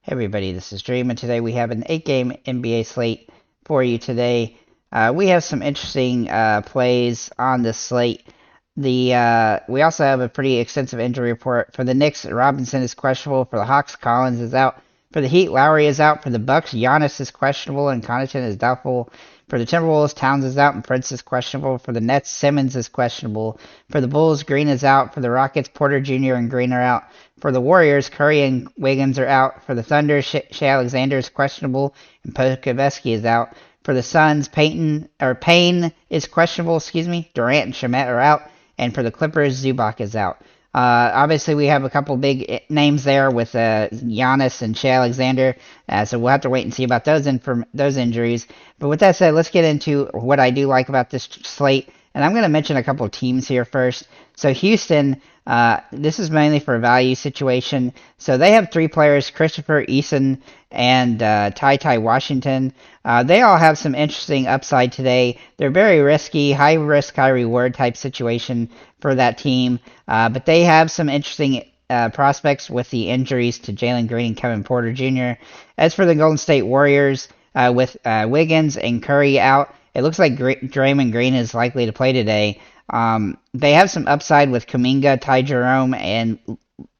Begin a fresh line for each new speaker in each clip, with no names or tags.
Hey everybody, this is Dream, and today we have an 8-game NBA slate for you today. We have some interesting plays on the slate. We also have a pretty extensive injury report. For the Knicks, Robinson is questionable. For the Hawks, Collins is out. For the Heat, Lowry is out. For the Bucks, Giannis is questionable, and Connaughton is doubtful. For the Timberwolves, Towns is out, and Prince is questionable. For the Nets, Simmons is questionable. For the Bulls, Green is out. For the Rockets, Porter Jr. and Green are out. For the Warriors, Curry and Wiggins are out. For the Thunder, Shea Alexander is questionable, and Pokusevski is out. For the Suns, Payne is questionable. Durant and Shamet are out, and for the Clippers, Zubac is out. Obviously, we have a couple big names there with Giannis and Shea Alexander, so we'll have to wait and see about those injuries. But with that said, let's get into what I do like about this slate. And I'm going to mention a couple of teams here first. So Houston, this is mainly for a value situation. So they have three players, Christopher Eason and Ty Washington. They all have some interesting upside today. They're very risky, high risk, high reward type situation for that team. But they have some interesting prospects with the injuries to Jalen Green and Kevin Porter Jr. As for the Golden State Warriors, with Wiggins and Curry out, it looks like Draymond Green is likely to play today. They have some upside with Kuminga, Ty Jerome, and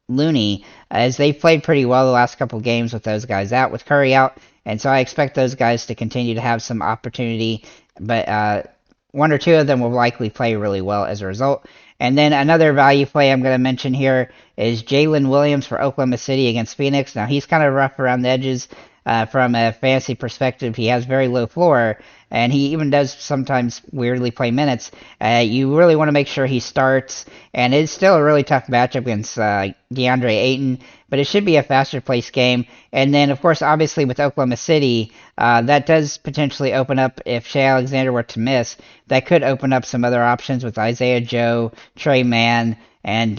Looney, as they've played pretty well the last couple games with those guys out, with Curry out, and so I expect those guys to continue to have some opportunity, but one or two of them will likely play really well as a result. And then another value play I'm going to mention here is Jalen Williams for Oklahoma City against Phoenix. Now, he's kind of rough around the edges. From a fantasy perspective, he has very low floor, and he even does sometimes weirdly play minutes. You really want to make sure he starts, and it's still a really tough matchup against DeAndre Ayton, but it should be a faster paced game. And then, of course, obviously with Oklahoma City, that does potentially open up, if Shea Alexander were to miss, that could open up some other options with Isaiah Joe, Trey Mann, and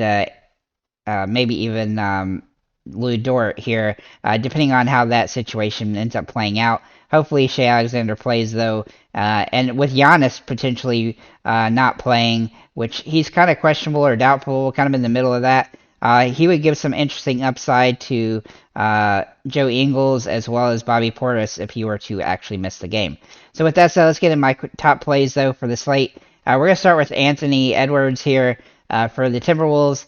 maybe even Lou Dort here, depending on how that situation ends up playing out. Hopefully Shea Alexander plays, though, and with Giannis potentially not playing, which he's kind of questionable or doubtful, kind of in the middle of that, he would give some interesting upside to Joe Ingles as well as Bobby Portis if he were to actually miss the game. So with that said, let's get in my top plays, though, for the slate. We're going to start with Anthony Edwards here. For the Timberwolves,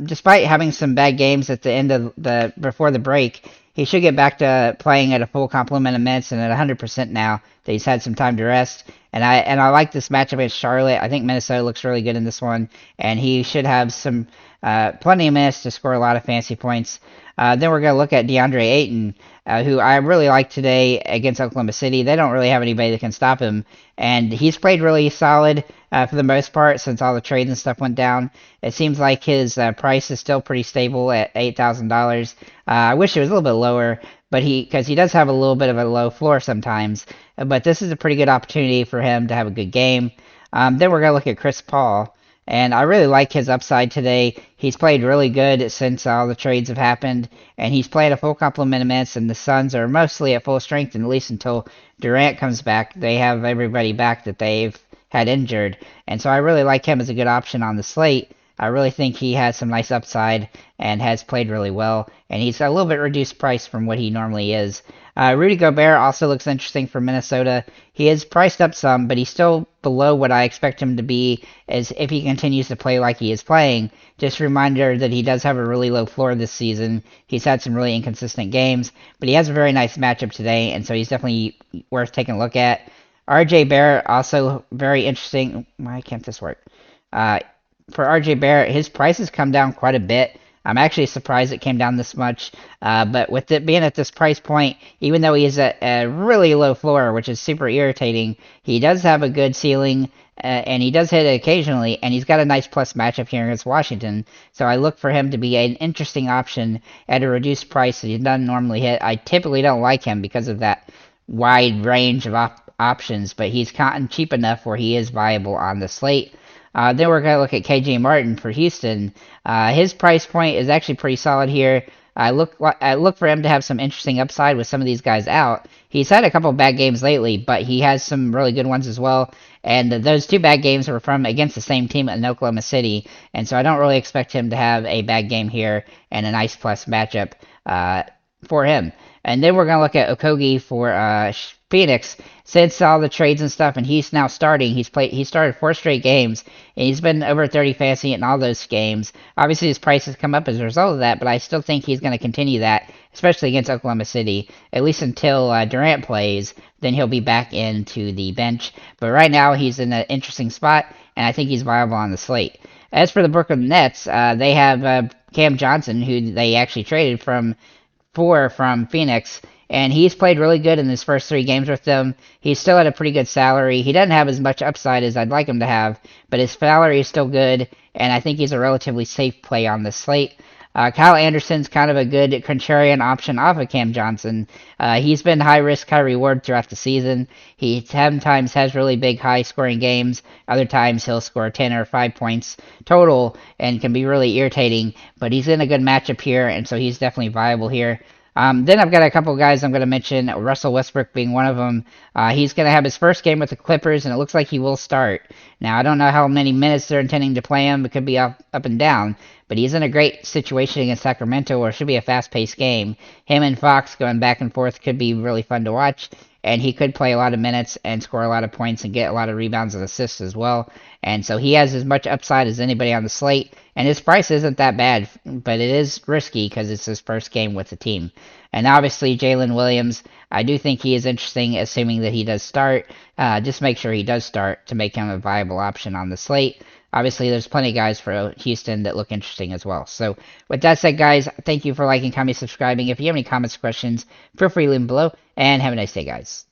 despite having some bad games at the end of before the break, he should get back to playing at a full complement of minutes and at 100% now that he's had some time to rest. And I like this matchup against Charlotte. I think Minnesota looks really good in this one, and he should have some plenty of minutes to score a lot of fantasy points. Then we're going to look at DeAndre Ayton, who I really like today against Oklahoma City. They don't really have anybody that can stop him, and he's played really solid for the most part since all the trades and stuff went down. It seems like his price is still pretty stable at $8,000. I wish it was a little bit lower, but because he does have a little bit of a low floor sometimes. But this is a pretty good opportunity for him to have a good game. Then we're going to look at Chris Paul. And I really like his upside today. He's played really good since all the trades have happened, and he's played a full complement of minutes, and the Suns are mostly at full strength, and at least until Durant comes back, they have everybody back that they've had injured. And so I really like him as a good option on the slate. I really think he has some nice upside and has played really well, and he's a little bit reduced price from what he normally is. Rudy Gobert also looks interesting for Minnesota. He is priced up some, but he's still below what I expect him to be as if he continues to play like he is playing. Just a reminder that he does have a really low floor this season. He's had some really inconsistent games, but he has a very nice matchup today, and so he's definitely worth taking a look at. RJ Barrett, also very interesting. Why can't this work? For RJ Barrett, his price has come down quite a bit. I'm actually surprised it came down this much, but with it being at this price point, even though he is at a really low floor, which is super irritating, he does have a good ceiling, and he does hit it occasionally, and he's got a nice plus matchup here against Washington, so I look for him to be an interesting option at a reduced price that he doesn't normally hit. I typically don't like him because of that wide range of options, but he's gotten cheap enough where he is viable on the slate. Then we're going to look at KJ Martin for Houston. His price point is actually pretty solid here. I look for him to have some interesting upside with some of these guys out. He's had a couple of bad games lately, but he has some really good ones as well. And those two bad games were from against the same team in Oklahoma City, and so I don't really expect him to have a bad game here and a nice plus matchup. for him. And then we're going to look at Okogie for Phoenix. Since all the trades and stuff, and he's now starting. He started 4 straight games, and he's been over 30 fantasy in all those games. Obviously, his price has come up as a result of that, but I still think he's going to continue that, especially against Oklahoma City, at least until Durant plays. Then he'll be back into the bench. But right now, he's in an interesting spot, and I think he's viable on the slate. As for the Brooklyn Nets, they have Cam Johnson, who they actually traded from Phoenix, and he's played really good in his first 3 games with them. He's still at a pretty good salary. He doesn't have as much upside as I'd like him to have, but his salary is still good, and I think he's a relatively safe play on the slate. Kyle Anderson's kind of a good contrarian option off of Cam Johnson. He's been high risk, high reward throughout the season. He sometimes has really big, high scoring games. Other times he'll score 10 or 5 points total and can be really irritating. But he's in a good matchup here, and so he's definitely viable here. Then I've got a couple guys I'm going to mention, Russell Westbrook being one of them. He's going to have his first game with the Clippers, and it looks like he will start. Now, I don't know how many minutes they're intending to play him. It could be up and down, but he's in a great situation against Sacramento where it should be a fast-paced game. Him and Fox going back and forth could be really fun to watch, and he could play a lot of minutes and score a lot of points and get a lot of rebounds and assists as well. And so he has as much upside as anybody on the slate, and his price isn't that bad, but it is risky because it's his first game with the team. And obviously, Jalen Williams, I do think he is interesting, assuming that he does start. Just make sure he does start to make him a viable option on the slate. Obviously, there's plenty of guys for Houston that look interesting as well. So, with that said, guys, thank you for liking, commenting, subscribing. If you have any comments or questions, feel free to leave them below, and have a nice day, guys.